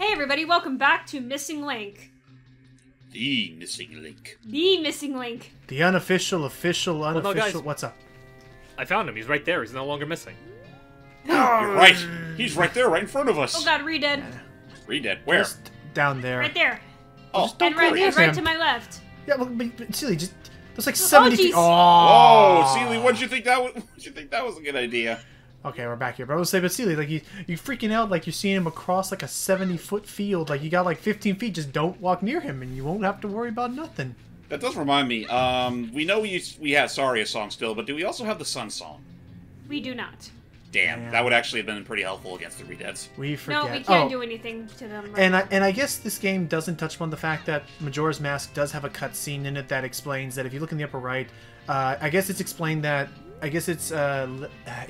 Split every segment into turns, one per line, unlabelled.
Hey everybody, welcome back to Missing Link.
The missing link.
The Missing Link.
The unofficial, official, unofficial.
Well, no, guys.
What's up?
I found him. He's right there. He's no longer missing.
You're right. He's right there, right in front of us.
Oh god, Redead.
Redead. Where?
Just down there.
Right there.
Oh,
And right,
Here's
right
him.
to my left.
Yeah, well, but Cele, just there's like 70 feet.
jeez.
Oh, Cele, what'd you think that was? What'd you think that was a good idea?
Okay, we're back here. But I was say, but Cele, like you freaking out, like you're seeing him across like a 70-foot field. Like you got like 15 feet. Just don't walk near him, and you won't have to worry about nothing.
That does remind me. We know we have Saria song still, but do we also have the Sun song?
We do not.
Damn,
Yeah.
that would actually have been pretty helpful against the Redeads.
We forget.
No, we can't do anything to them. Right
And I guess this game doesn't touch upon the fact that Majora's Mask does have a cutscene in it that explains that if you look in the upper right, I guess it's explained that it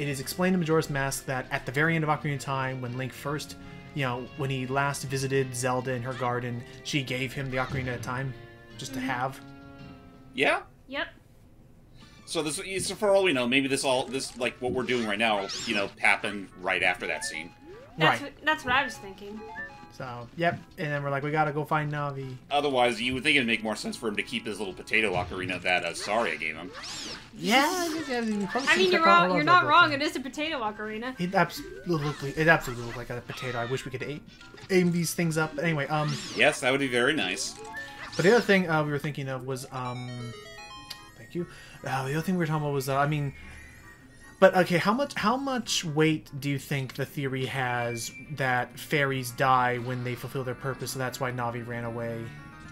is explained in Majora's Mask that at the very end of Ocarina of Time, when Link first, when he last visited Zelda in her garden, she gave him the Ocarina of Time just to have.
Yeah.
Yep.
So so for all we know, maybe this like what we're doing right now, happened right after that scene.
That's what I was thinking.
So, yep. And then we're like, we gotta go find Navi.
Otherwise, you would think it'd make more sense for him to keep his little potato ocarina that Saria gave him.
Yeah.
I mean, you're wrong. You're not wrong. It is a potato ocarina.
It absolutely looked like a potato. I wish we could aim these things up. But anyway,
Yes, that would be very nice.
But the other thing we were thinking of was, thank you. The other thing we were talking about was, but okay, how much weight do you think the theory has that fairies die when they fulfill their purpose, so that's why Navi ran away?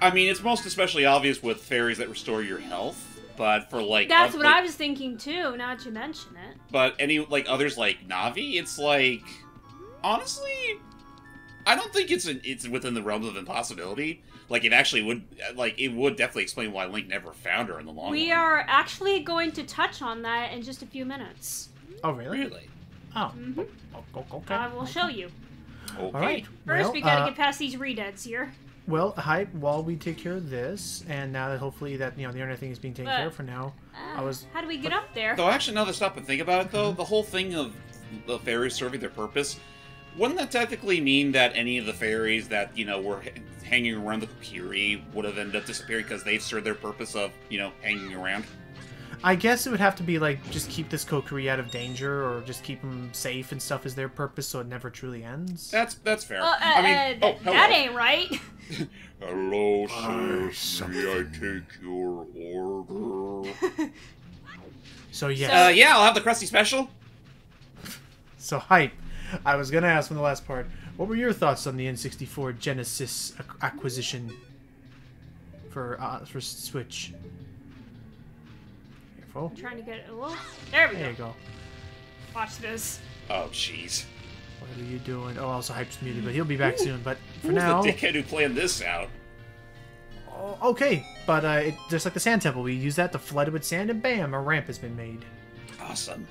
I mean, it's most especially obvious with fairies that restore your health, but for like...
That's what I was thinking too, now that you mention it.
But others like Navi, it's like... Honestly, I don't think it's within the realms of impossibility. Like, it actually would... Like, it would definitely explain why Link never found her in the long run.
We are actually going to touch on that in just a few minutes.
Oh, really?
Really?
Oh.
Mm-hmm.
Okay.
I will show you.
Okay.
All right.
First,
well,
we gotta get past these Redeads here.
Well, Hype, while we take care of this, and now that hopefully that, the internet thing is being taken care of for now,
How do we get up there?
Though, actually, now that I stop and think about it, though, the whole thing of the fairies serving their purpose, wouldn't that technically mean that any of the fairies that, were hanging around the Kokiri would have ended up disappearing because they've served their purpose of, hanging around?
I guess it would have to be like, just keep this Kokiri out of danger, or just keep them safe and stuff is their purpose, so it never truly ends.
That's fair.
That ain't right.
Hello, sir. May I take your order?
So, yes.
Yeah, I'll have the crusty special.
So, Hype, I was gonna ask from the last part, what were your thoughts on the N64 Genesis acquisition for Switch? Careful.
I'm trying to get it. Well, there we
There you
go.
go.
Watch this.
Oh, jeez.
What are you doing? Oh, also Hype's muted, but he'll be back soon. But for
Who's
now,
the dickhead who planned this out?
oh, okay. But just like the sand temple, we use that to flood it with sand, and bam, a ramp has been made.
Awesome.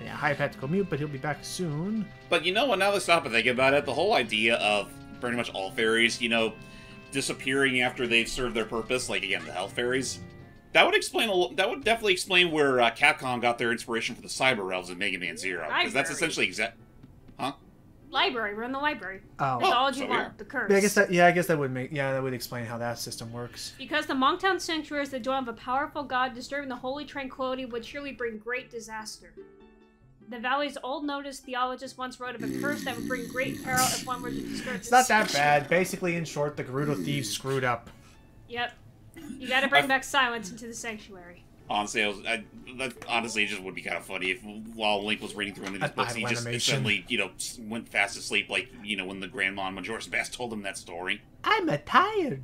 Yeah, Hype had to go mute, but he'll be back soon.
But you know what, now that I stop and think about it, the whole idea of pretty much all fairies, disappearing after they've served their purpose, like, again, the health fairies, that would definitely explain where Capcom got their inspiration for the Cyber Elves in Mega Man Zero. Because that's essentially Huh?
Library. We're in the library.
Oh.
Mythology
so
1,
yeah.
the curse.
Yeah, I guess that would explain how that system works.
Because the Monktown Sanctuary is the dwelling of a powerful god, disturbing the holy tranquility would surely bring great disaster. The valley's old notice theologist once wrote of a curse that would bring great peril if one were to disturb
It's not that bad. Basically, in short, the Gerudo thieves screwed up.
Yep. You gotta bring back silence into the sanctuary.
Honestly, it just would be kind of funny if, while Link was reading through one of these books, he just
animation.
suddenly, went fast asleep, like, when the Grandma and Majora's Mask told him that story.
I'm tired.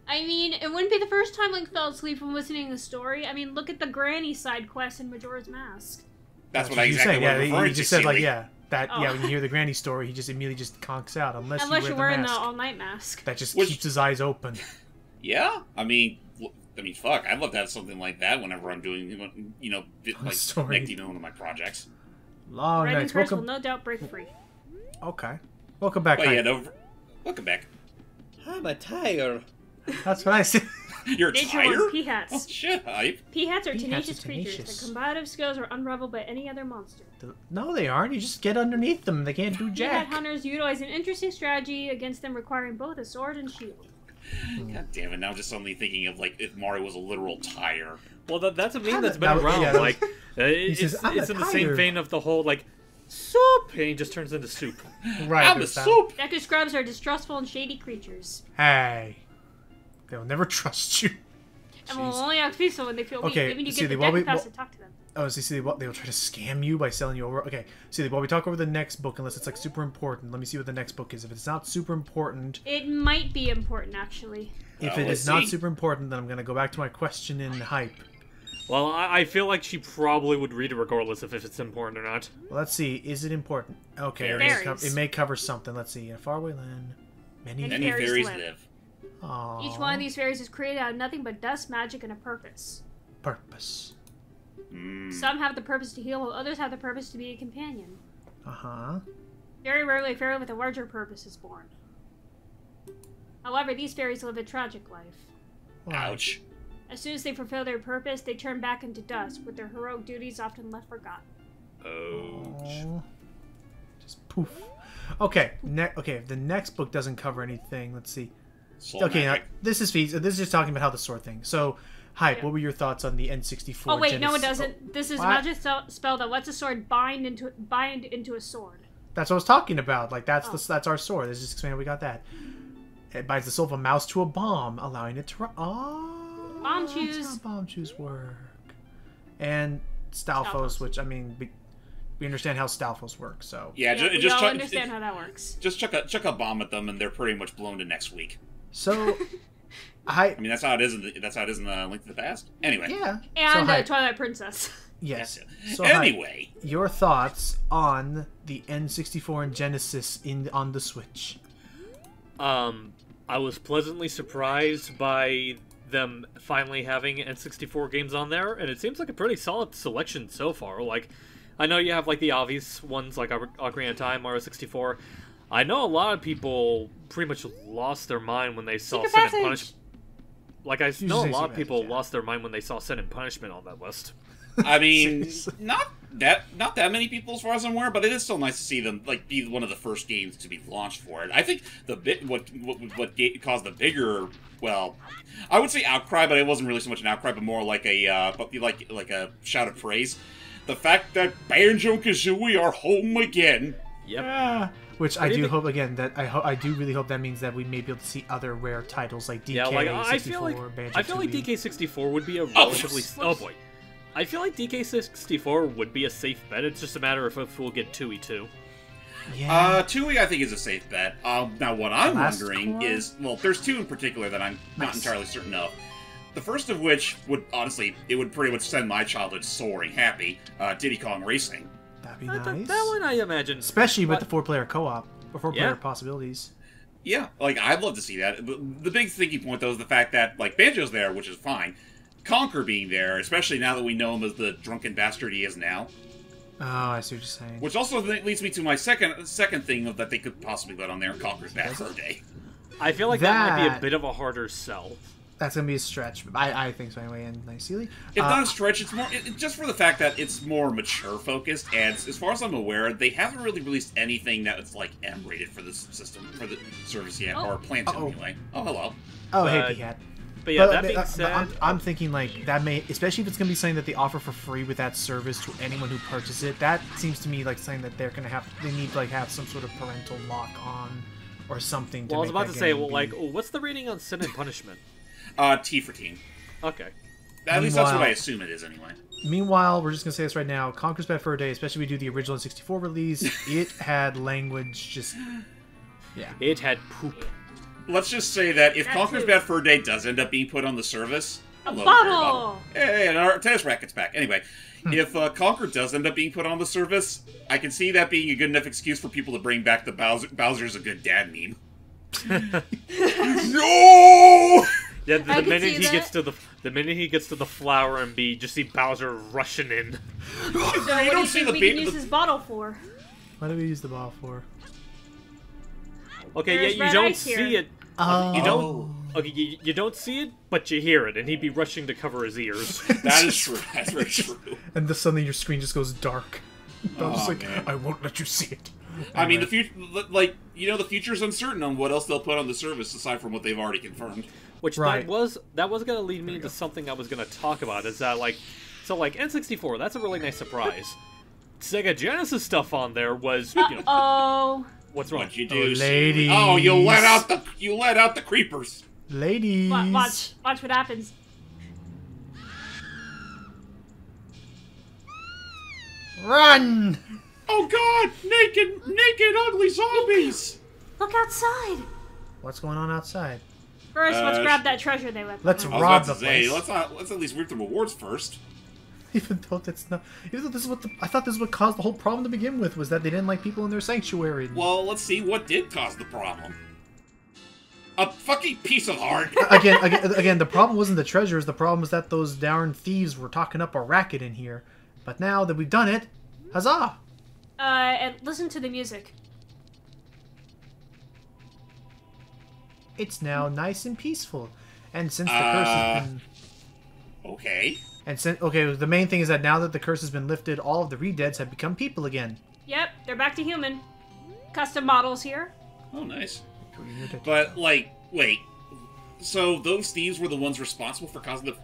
I mean, it wouldn't be the first time Link fell asleep from listening to the story. I mean, look at the Granny side quest in Majora's Mask.
That's what I exactly
said.
what I'm referring
He
to,
just said,
Cele.
when you hear the Granny story, he just immediately just conks out, unless
you're wearing the
mask.
all-night mask.
That just keeps his eyes open.
Yeah? I mean, fuck, I'd love to have something like that whenever I'm doing, connecting one of my projects.
Long
Writing
nights.
curse will
Welcome.
no doubt break free.
Okay. Welcome back,
But
Hype.
yeah, no, welcome back.
I'm tired.
That's what I said.
You're
Nature
tired?
one, Peahats.
Oh, shit, hype.
Peahats are
Peahats
tenacious
are
creatures.
tenacious.
Their combative skills are unrivaled by any other monster.
No, they aren't. You just get underneath them. They can't do
Peahat
jack.
hunters utilize an interesting strategy against them requiring both a sword and shield.
God damn it, now I'm just suddenly thinking of, like, if Mario was a literal tire.
Well, that's a meme that's been
That was-
around.
yeah, that
Like,
says, "I'm
it's
a
in the same
tiger."
vein of the whole, like, soup! And he just turns into soup.
Right.
I'm a
there's that.
soup!
Deku Scrubs are distrustful and shady creatures.
Hey. They'll never trust you.
And will
Jeez.
only act peaceful when they feel weak.
Okay,
Even you
see,
get the
while we-
Deku Pass
while-
to talk to them.
Oh, see, they'll try to scam you by selling you over. Okay, see, while we talk over the next book, unless it's like super important, let me see what the next book is. If it's not super important,
It might be important, actually.
if
Well,
it
let's
is not
see.
super important, then I'm gonna go back to my question in hype.
Well, I feel like she probably would read it regardless if it's important or not.
Well, let's see. Is it important? Okay,
Fairies.
it may cover something. Let's see. In a faraway land, many
Many
Many
fairies
fairies
live.
live.
Aww.
Each one of these fairies is created out of nothing but dust, magic, and a purpose.
Purpose.
Some have the purpose to heal, while others have the purpose to be a companion.
Uh-huh.
Very rarely a fairy with a larger purpose is born. However, these fairies live a tragic life.
Ouch.
As soon as they fulfill their purpose, they turn back into dust, with their heroic duties often left forgotten.
Aw. Just poof. Okay, okay, if the next book doesn't cover anything, let's see.
Soul
Okay, now,
magic.
this is just talking about how the sword thing. So, Hype,
Yeah.
what were your thoughts on the N64
Oh wait, no, it
Genesis?
doesn't. This is a
What?
magic spell that lets a sword bind into a sword.
That's what I was talking about. Like, that's
Oh.
that's our sword. Let's just explain how we got that. It binds the soul of a mouse to a bomb, allowing it to run. Oh,
Bomb
that's
shoes.
how bomb shoes work. And Stalfos,
Stalfos.
which, I mean, we understand how Stalfos work, so.
Yeah,
Yeah, we
just
all
chuck,
understand how that works.
just chuck a bomb at them, and they're pretty much blown to next week.
So,
I mean, that's how it is. That's how it is in Link to the Past. Anyway.
yeah.
And
so, Hype,
Twilight Princess.
yes.
That's it.
So, Hype,
Anyway.
your thoughts on the N64 and Genesis on the Switch?
I was pleasantly surprised by them finally having N64 games on there, and it seems like a pretty solid selection so far. Like, I know you have like the obvious ones like Ocarina of Time, Mario 64. I know a lot of people pretty much lost their mind when they saw
Secret
Sin and
Passage.
Punishment. Like, I
You
know a
say
lot of
Secret
people
Passage, yeah.
lost their mind when they saw Sin and Punishment on that list.
I mean,
Seriously.
not that many people as far as I'm aware, but it is still nice to see them like be one of the first games to be launched for it. I think what caused the bigger, well, I would say outcry, but it wasn't really so much an outcry, but more like a like a shout of praise. The fact that Banjo-Kazooie are home again.
Yep.
Yeah. Which I
do you
do
think-
hope again that I do really hope that means that we may be able to see other rare titles like DK,
Yeah, like I
64,
feel like
Banjo-Tooie.
DK64 would be a
Oh,
relatively
yes.
oh boy. I feel like DK64 would be a safe bet. It's just a matter of if we'll get 2e too.
Yeah.
Tui, I think, is a safe bet. Now, what I'm
Last
wondering
core?
is, well, there's two in particular that I'm not
Nice.
entirely certain of. The first of which would, honestly, it would pretty much send my childhood soaring happy. Diddy Kong Racing.
That'd be
That
nice.
one I imagine.
Especially with
But-
the 4-player co-op or 4-player
Yeah.
possibilities.
Yeah, like, I'd love to see that. The big thinking point, though, is the fact that, like, Banjo's there, which is fine. Conker being there, especially now that we know him as the drunken bastard he is now.
Oh, I see what you're saying.
Which also leads me to my second thing of that they could possibly let on there, Conker's Bad Fur Day.
I feel like that might be a
That-
bit of a harder sell.
That's gonna be a stretch. I think so anyway. And nice, Cele.
If not a stretch, it's more just for the fact that it's more mature focused, and as far as I'm aware, they haven't really released anything that's like M rated for this system for the service yet, or plan to anyway. Oh, hello.
Oh, hey,
but-
P-Hat.
But yeah,
But-
that
but-
being
but
said,
I'm thinking like that may, especially if it's gonna be something that they offer for free with that service to anyone who purchases it. That seems to me like something that they're gonna they need to like have some sort of parental lock on or something. To
well, I was
make
about
that
to say,
game
well,
be-
like, what's the rating on Sin and Punishment?
T for teen.
Okay.
At least that's what I
Meanwhile-
assume it is anyway.
Meanwhile, we're just gonna say this right now. Conker's Bad Fur Day, especially if we do the original 64 release, it had language just. Yeah.
It had poop.
Let's just say that if
That
Conker's
too.
Bad Fur Day does end up being put on the service, hello,
bottle!
Hey, and our tennis racket's back. Anyway, if Conker does end up being put on the service, I can see that being a good enough excuse for people to bring back the Bowser's a good dad meme. No!
Yeah,
I
the
can
minute
see
he
that.
gets to the minute he gets to the flower and B, just see Bowser rushing in.
So what do you
don't see
think
the
we
ba-
can use
the-
this bottle for?
What do we use the ball for?
Okay,
There's
yeah,
red
you don't
ice here.
see it.
Oh.
You don't. okay, you don't see it, but you hear it, and he'd be rushing to cover his ears.
That is true. That's very true.
And then suddenly your screen just goes dark. I'm just like,
man.
I won't let you see it.
I mean, the future, like, the future's uncertain on what else they'll put on the service aside from what they've already confirmed.
Which
Right.
that was gonna lead me into something I was gonna talk about. Is that N64? That's a really nice surprise. Sega Genesis stuff on there was
Oh.
what's wrong?
What'd you do,
ladies.
Oh, you let out the creepers.
Ladies.
Watch what happens.
Run!
Oh God! Naked, ugly zombies.
Look outside.
What's going on outside?
First, let's grab that treasure they left.
Let's
behind.
rob
I was
the
about to say,
place.
let's at least reap the rewards first.
Even though this is what I thought this is what caused the whole problem to begin with, was that they didn't like people in their sanctuary.
Well, let's see what did cause the problem. A fucking piece of art.
Again, the problem wasn't the treasures. The problem was that those darn thieves were talking up a racket in here. But now that we've done it, huzzah!
And listen to the music.
It's now nice and peaceful. And since the curse has been...
Okay.
The main thing is that now that the curse has been lifted, all of the Redeads have become people again.
Yep, they're back to human. Custom models here.
Oh, nice. But, like, wait. So those thieves were the ones responsible for causing the...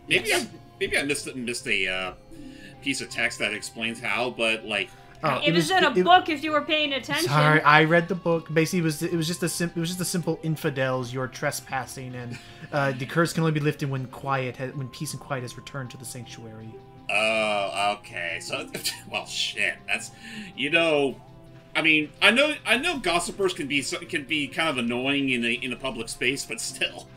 Maybe I missed a piece of text that explains how, but, like...
Oh,
It was in a book if you were paying attention.
Sorry, I read the book. Basically, it was just a simple infidels. You're trespassing, and the curse can only be lifted when peace and quiet has returned to the sanctuary.
Oh, okay. So, well, shit. That's, I mean, I know gossipers can be kind of annoying in a public space, but still.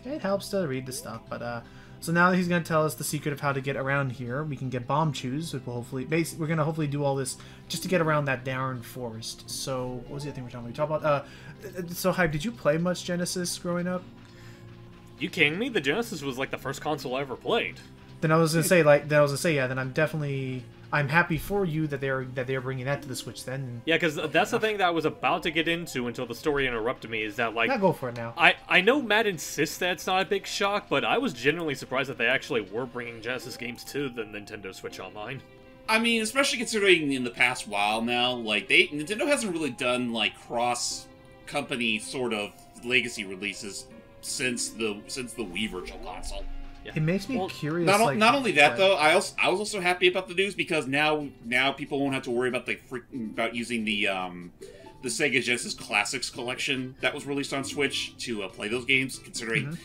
It helps to read the stuff, but so now that he's going to tell us the secret of how to get around here, we can get bomb chews, which will hopefully... we're going to hopefully do all this just to get around that darn forest. So, what was the other thing we're talking about? We talked about... so, Hype, did you play much Genesis growing up?
You kidding me? The Genesis was like the first console I ever played.
Then I was going to say, yeah, then I'm happy for you that they're bringing that to the Switch then.
Yeah, because that's the thing that I was about to get into until the story interrupted me, is that, like...
Yeah, go for it now.
I know Matt insists that it's not a big shock, but I was genuinely surprised that they actually were bringing Genesis games to the Nintendo Switch Online.
I mean, especially considering in the past while now, like, Nintendo hasn't really done, like, cross-company sort of legacy releases since the Wii Virtual Console.
Yeah.
It makes me curious.
Not only that though, I was also happy about the news because now people won't have to worry about about using the Sega Genesis Classics collection that was released on Switch to play those games. Considering,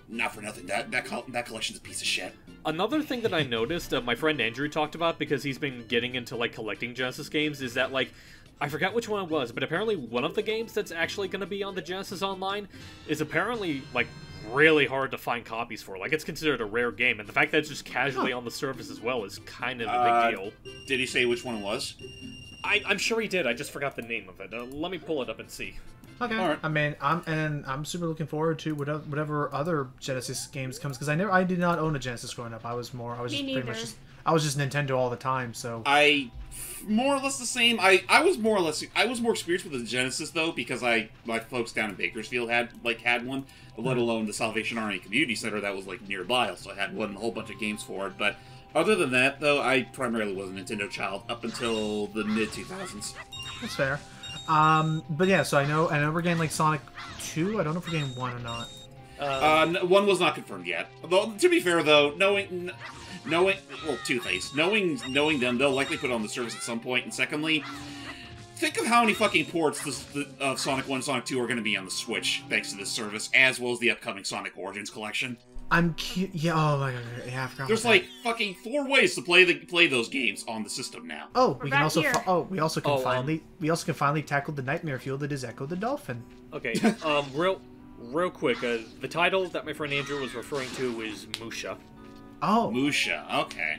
not for nothing, that collection's a piece of shit.
Another thing that I noticed, my friend Andrew talked about because he's been getting into like collecting Genesis games, is that like, I forgot which one it was, but apparently one of the games that's actually going to be on the Genesis Online is apparently like really hard to find copies for. Like, it's considered a rare game, and the fact that it's just casually on the surface as well is kind of a big deal.
Did he say which one it was?
I'm sure he did. I just forgot the name of it. Let me pull it up and see.
Okay. All right. I mean, I'm super looking forward to whatever other Genesis games comes, because I did not own a Genesis growing up. I was just Nintendo all the time. So
more or less the same. I was more experienced with the Genesis though, because my folks down in Bakersfield had one, let alone the Salvation Army Community Center that was like nearby. So I had a whole bunch of games for it. But other than that though, I primarily was a Nintendo child up until the mid 2000s.
That's fair. But yeah, so I know we're getting like Sonic 2. I don't know if we're getting 1 or not.
One was not confirmed yet. Though to be fair though, knowing two things. Knowing them, they'll likely put it on the service at some point, and secondly, think of how many fucking ports of Sonic 1 and Sonic 2 are going to be on the Switch thanks to this service, as well as the upcoming Sonic Origins collection.
Yeah, oh my god, yeah, I forgot.
There's like fucking 4 ways to play those games on the system now.
Oh, we can also we can finally tackle the nightmare fuel that is Echo the Dolphin.
Okay, real quick, the title that my friend Andrew was referring to is Musha.
Oh,
Musha, okay.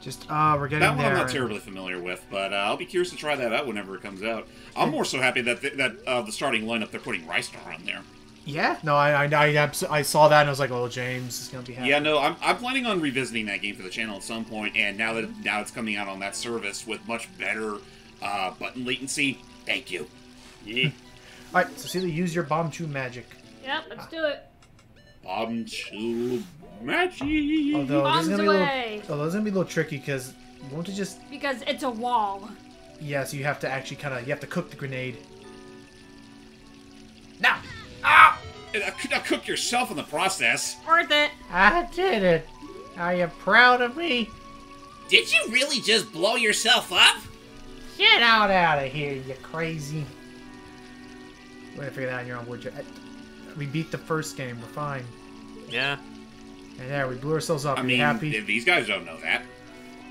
Just we're getting
that one
there.
I'm not terribly familiar with, but I'll be curious to try that out whenever it comes out. I'm more so happy that the starting lineup they're putting Rystar on there.
Yeah, no, I saw that and I was like, oh, James is gonna be happy.
Yeah, no, I'm planning on revisiting that game for the channel at some point, and now it's coming out on that service with much better button latency. Thank you.
Yeah.
All right, so Cele, use your bomb chew magic.
Yep, let's do it.
Bombshell magic.
Although this is
Bombs
gonna be
away.
a little tricky because won't it just?
Because it's a wall.
Yeah, so you have to actually you have to cook the grenade. Now.
Ah! Cook yourself in the process.
Worth it.
I did it. Are you proud of me?
Did you really just blow yourself up?
Get out of here, you crazy. We're gonna figure that out on your own, would you? We beat the first game. We're fine.
Yeah.
And there, we blew ourselves up.
I
Are you
mean,
happy?
these guys don't know that.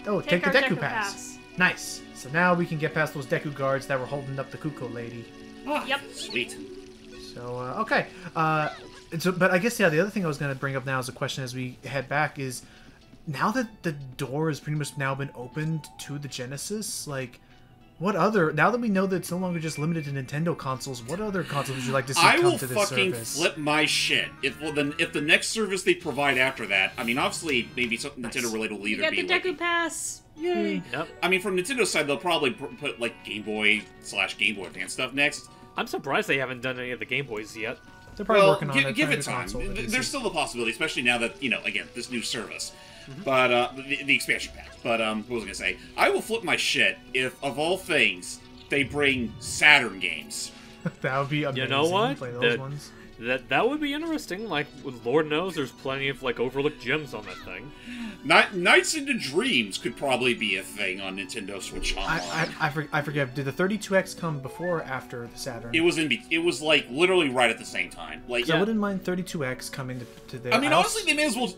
Oh, take the
our
Deku pass. Nice. So now we can get past those Deku guards that were holding up the Kuko lady.
Ah,
Yep.
Sweet.
So, okay. But I guess, yeah, the other thing I was going to bring up now as a question as we head back is, now that the door has pretty much now been opened to the Genesis, like, what other, now that we know that it's no longer just limited to Nintendo consoles, what other consoles would you like to see come to this service?
I will fucking flip my shit. If the next service they provide after that, I mean, obviously, maybe something Nintendo related will
You
either
got
be
the Deku Pass.
Yay.
Yep.
I mean, from Nintendo's side, they'll probably put, like, Game Boy / Game Boy Advance stuff next.
I'm surprised they haven't done any of the Game Boys yet.
They're probably working on it.
Give it
trying to
time.
console
There's still a possibility, especially now that, again, this new service. But, the expansion pack. But, what was I gonna say? I will flip my shit if, of all things, they bring Saturn games.
That would be amazing.
You know what?
Play those ones.
That would be interesting. Like, Lord knows there's plenty of, like, overlooked gems on that thing.
Nights into Dreams could probably be a thing on Nintendo Switch Online.
I forget. Did the 32X come before or after the Saturn?
It was like literally right at the same time. Like,
I wouldn't mind 32X coming to the.
I mean, honestly, they may as well,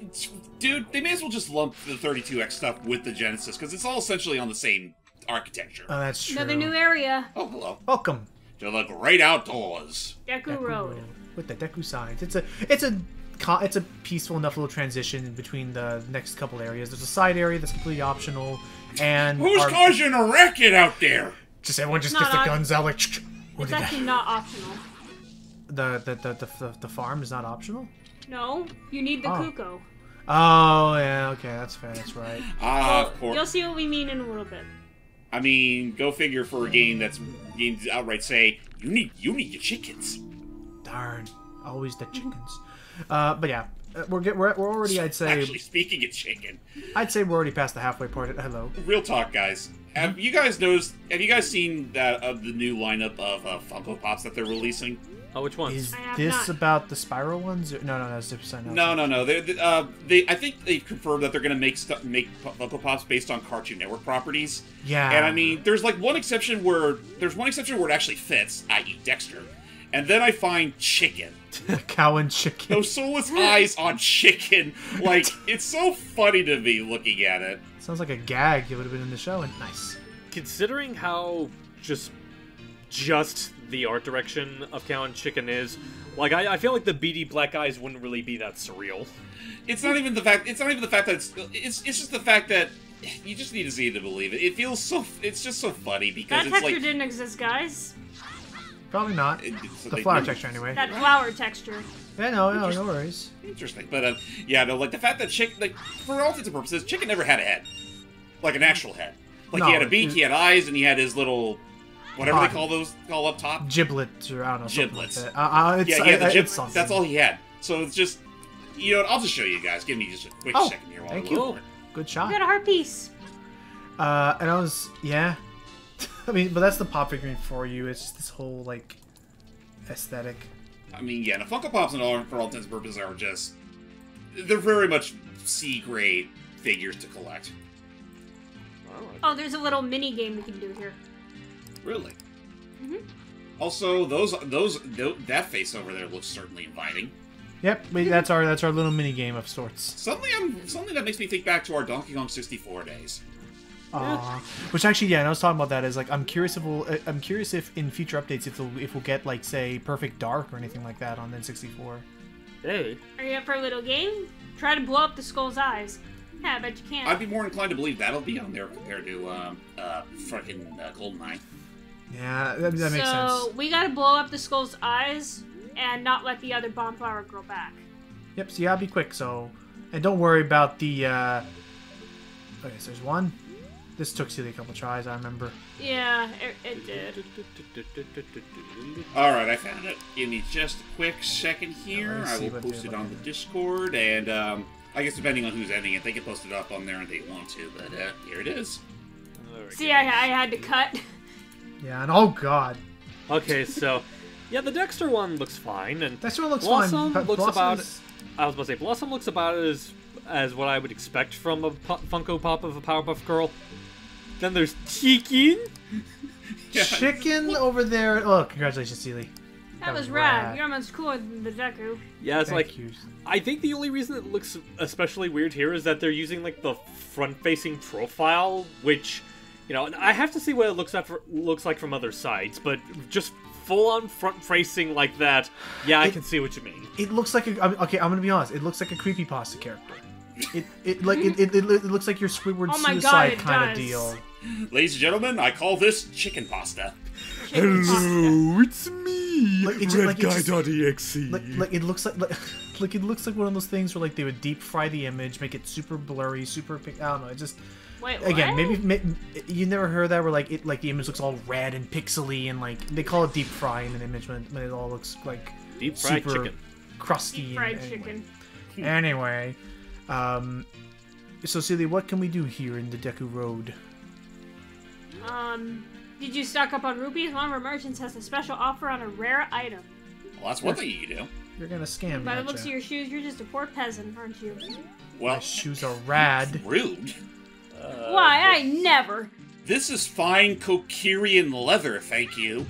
dude. They may as well just lump the 32X stuff with the Genesis because it's all essentially on the same architecture.
Oh, that's true.
Another new area.
Oh, hello.
Welcome
To the great outdoors.
Deku Road.
with the Deku signs. It's a peaceful enough little transition in between the next couple areas. There's a side area that's completely optional, and
Who's causing a racket out there?
just everyone just
Not
gets the
on-
guns out like. What
It's
did
actually not optional.
the farm is not optional.
No, you need the
Oh.
Kuko.
Oh yeah, okay, that's fair. That's right.
Ah, of course.
You'll see what we mean in a little bit.
I mean, go figure for a game that's games outright say you need your chickens.
Darn, always the chickens. But yeah, we're already. I'd say
Actually, speaking of chicken,
we're already past the halfway part. Hello.
real talk, guys. Have you guys noticed? Have you guys seen that of the new lineup of Funko Pops that they're releasing?
Oh, which ones?
Is
I have
this
not.
about the spiral ones? No, that's different.
No. They I think they've confirmed that they're going to make Funko Pops based on Cartoon Network properties.
Yeah.
And I mean, there's one exception where it actually fits, i.e., Dexter. And then I find Chicken.
Cow and chicken.
Those soulless eyes on Chicken. Like, it's so funny to me looking at it.
Sounds like a gag. It would have been in the show. And nice.
Considering how just the art direction of Cow and Chicken is, like, I feel like the beady black eyes wouldn't really be that surreal.
It's not even the fact that it's just the fact that you just need to see it to believe it. It feels so. It's just so funny because
That
it's
texture
like
didn't exist, guys.
Probably not.
so
The
they-
flower texture, anyway.
That flower texture.
Yeah, no worries.
Interesting, but yeah, no, like the fact that Chicken, like for all intents and purposes, Chicken never had a head, like an actual head. Like
No,
he had a beak, he had eyes, and he had his little whatever
Body.
they call up top.
Giblets, or I don't know. something
Giblets.
Like that. It's,
Yeah, he had the
it's
giblets.
something.
That's all he had. So it's just, I'll just show you guys. Give me just a quick
Oh,
second here while
thank
I
you.
look for it.
Good
You
shot.
got a heart piece.
And I was, yeah. I mean, but that's the pop figurine for you. It's just this whole, like, aesthetic.
I mean, yeah, the Funko Pops and all, for all intents and purposes, are just... They're very much C-grade figures to collect.
Oh, there's a little mini game we can do here.
Really?
Mhm.
Also, that face over there looks certainly inviting.
Yep, that's our little mini game of sorts.
Something that makes me think back to our Donkey Kong 64 days.
Which actually, yeah, and I was talking about that. Is like I'm curious if in future updates if we'll get like say Perfect Dark or anything like that on the N64.
Hey.
Are you up for a little game? Try to blow up the skull's eyes. Yeah, I bet you can.
I'd be more inclined to believe that'll be on there compared to frickin' GoldenEye.
Yeah, that makes sense.
So we gotta blow up the skull's eyes and not let the other bomb flower grow back.
Yep. So yeah, I'll be quick. So, and don't worry about the. Okay, so there's one. This took Cele a couple tries, I remember.
Yeah, it did.
Alright, I found it. Give me just a quick second here.
Let's
I
see
will
what
post
they're
it on the
looking at.
Discord, and I guess depending on who's editing it, they can post it up on there if they want to, but here it is.
See, I had to cut.
Yeah, and oh god.
Okay, so yeah, the Dexter one looks fine, and
Dexter one looks
Blossom
fine.
looks about.
is-
I was about to say Blossom looks about as what I would expect from a Funko Pop of a Powerpuff Girl. Then there's Chicken.
Yeah.
Chicken over there. Oh, congratulations, Cele.
That was rad. You're almost cooler than the Deku.
Yeah, it's
Thank
like
you.
I think the only reason it looks especially weird here is that they're using like the front-facing profile, which, you know, I have to see what it looks like from other sides, but just full-on front-facing like that, yeah, I can see what you mean.
It looks like okay. I'm gonna be honest. It looks like a creepypasta character. It looks like your Squidward
Oh my God,
suicide
it
kind of
does.
deal.
Ladies and gentlemen, I call this chicken pasta.
it's me,
Like, it just- like, it just-
Redguy.exe.
Like it looks like it looks like one of those things where like they would deep fry the image, make it super blurry, super pink. I don't know. It just
Wait, what?
again maybe you never heard that where like the image looks all red and pixely and like they call it deep frying an image when it all looks like
Deep fried
super
chicken.
crusty.
Deep fried
and,
chicken.
Anyway, so Cele, what can we do here in the Deku Road?
Did you stock up on rupees? One of our merchants has a special offer on a rare item.
Well, that's one thing you can do.
You're gonna scam me,
By the
aren't
looks of
ya?
your shoes, you're just a poor peasant, aren't you?
Well,
My shoes are rad.
rude.
Why, I never.
This is fine Kokirian leather, thank you.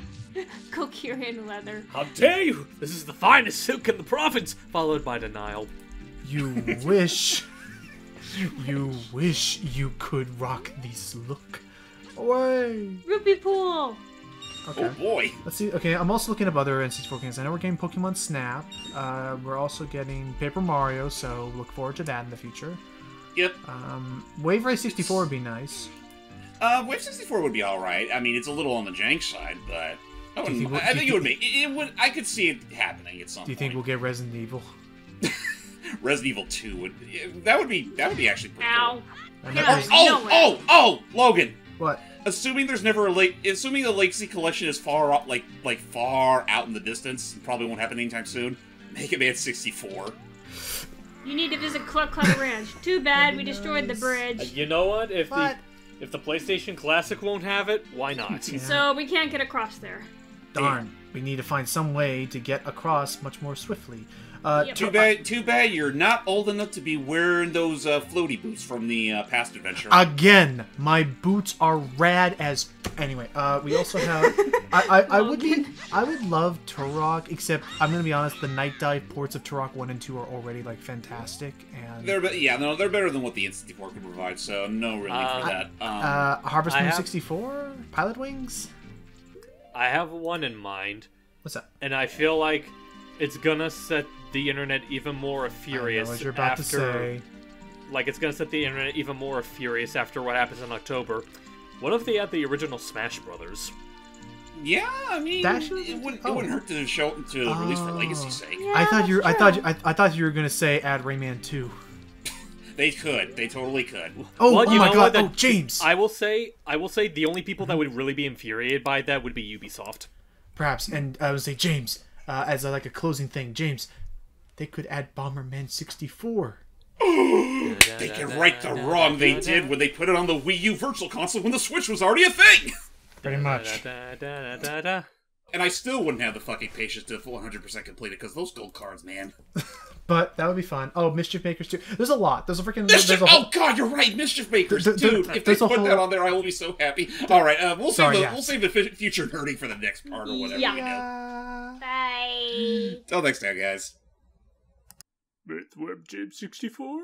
Kokirian leather.
How dare you! This is the finest silk in the province, followed by denial.
You wish. You wish you could rock this look. Away.
Rupee pool!
Okay.
Oh boy.
Let's see. Okay, I'm also looking up other N64 games. I know we're getting Pokemon Snap. We're also getting Paper Mario, so look forward to that in the future.
Yep.
Wave Race 64 would be nice.
Wave 64 would be alright. I mean, it's a little on the jank side, but I
Do you
wouldn't.
think
I think it would be. It would. I could see it happening at some
Do you
point.
think we'll get Resident Evil?
Resident Evil 2 would. That would be actually pretty
Ow.
cool.
Get
Oh,
out.
Oh, oh, Logan.
What?
Assuming there's never a lake. Assuming the Legacy Collection is far out, like far out in the distance, and probably won't happen anytime soon. Mega Man 64.
You need to visit Cluck Cluck Ranch. Too bad we destroyed the bridge.
You know what? If
What?
the PlayStation Classic won't have it, why not?
Yeah.
So we can't get across there.
Darn. We need to find some way to get across much more swiftly.
Yep.
Too bad you're not old enough to be wearing those floaty boots from the past adventure.
Again, my boots are rad as. Anyway, we also have. I would love Turok, except I'm gonna be honest. The Night Dive ports of Turok 1 and 2 are already like fantastic, and
they're better than what the N64 can provide. So no, really for that.
Harvest
I
Moon
have-
64, Pilot Wings.
I have one in mind,
What's that?
and I feel like it's gonna set the internet even more furious
I know what you're about
after.
to say.
Like, it's gonna set the internet even more furious after what happens in October. What if they had the original Smash Brothers?
Yeah, I mean,
That should-
it wouldn't hurt to show to release for legacy's sake.
Yeah,
I thought you.
that's true.
I thought you were gonna say add Rayman 2.
They could. They totally could.
Oh,
Well,
oh
you
my
know
god!
what,
Oh, James.
I will say the only people that would really be infuriated by that would be Ubisoft.
Perhaps, and I would say James, as like a closing thing, James, they could add Bomberman 64.
They can right the wrong they did when they put it on the Wii U Virtual Console when the Switch was already a thing.
Pretty much.
And I still wouldn't have the fucking patience to 100% complete it because those gold cards, man.
But that would be fun. Oh, Mischief Makers too. There's a lot. There's a freaking.
Mischief!
There's a whole,
Oh god, you're right, Mischief Makers,
There-
dude. If they
there's a
put
whole-
that on there, I will be so happy. All right, we'll
Sorry,
save
yes.
we'll save the future nerding for the next part or whatever.
Yeah.
We do.
Bye.
Till next time, guys.
Earthworm Jim 64?